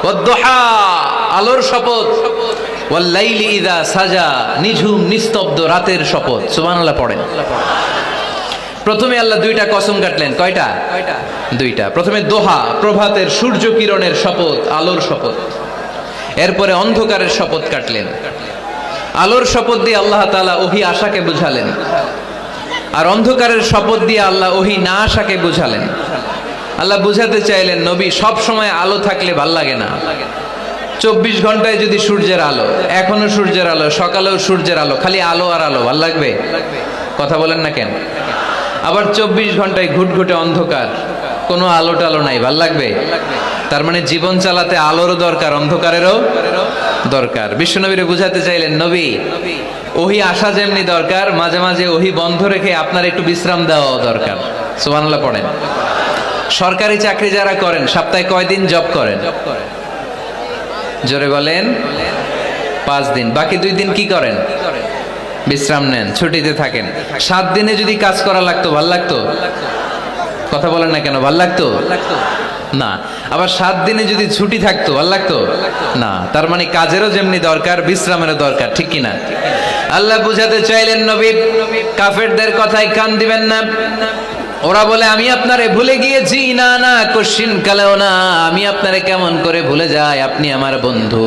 ওয়াদ-দুহা, আলোর শপথ, ওয়াল-লাইলি ইযা সাজা, নিঝুম নিস্তব্ধ রাতের শপথ। সুবহানাল্লাহ পড়েন। প্রথমে আল্লাহ দুইটা কসম কাটলেন। কয়টা? দুইটা। প্রথমে দোহা, প্রভাতের সূর্য কিরণের শপথ, আলোর শপথ। এরপরে অন্ধকারের শপথ কাটলেন। আলোর শপথ দিয়ে আল্লাহ তাআলা ওহী আশাকে বুঝালেন, আর অন্ধকারের শপথ দিয়ে আল্লাহ ওহী না আশাকে বুঝালেন। আল্লাহ বুঝাতে চাইলেন, নবী সব সময় আলো থাকলে ভাল লাগে না। 24 ঘন্টায় যদি সূর্যের আলো, এখনো সূর্যের আলো, সকালেও সূর্যের আলো, খালি আলো আর আলো, ভাল লাগবে? কথা বলেন না কেন? আবার 24 ঘন্টায় ঘুটঘুটে অন্ধকার, কোনো আলো টালো নাই, ভাল লাগবে? তার মানে জীবন চালাতে আলোরও দরকার, অন্ধকারেরও দরকার। বিশ্বনবীরে বুঝাতে চাইলেন, নবী ওহী আসা যেমনি দরকার, মাঝে মাঝে ওহী বন্ধ রেখে আপনার একটু বিশ্রাম দেওয়া দরকার। সুবহানাল্লাহ পড়েন। সরকারি চাকরি যারা করেন, সপ্তাহে কয়দিন জব করেন? জোরে বলেন। 5 দিন। বাকি 2 দিন কি করেন? বিশ্রাম নেন, ছুটিতে থাকেন। 7 দিনে যদি কাজ করা লাগতো, ভাল লাগতো? কথা বলেন না কেন? ভাল লাগতো না। আবার 7 দিনে যদি ছুটি থাকতো, ভাল লাগতো না। তার মানে কাজেরও যেমনি দরকার, বিশ্রামেরও দরকার, ঠিক কিনা? আল্লাহ বুঝাতে চাইলেন, নবী কাফেরদের কথায় কান দিবেন না। ওরা বলে আমি আপনারে ভুলে গিয়েছি। না না, কশিন কালেও না। আমি আপনারে কেমন করে ভুলে যাই? আপনি আমার বন্ধু।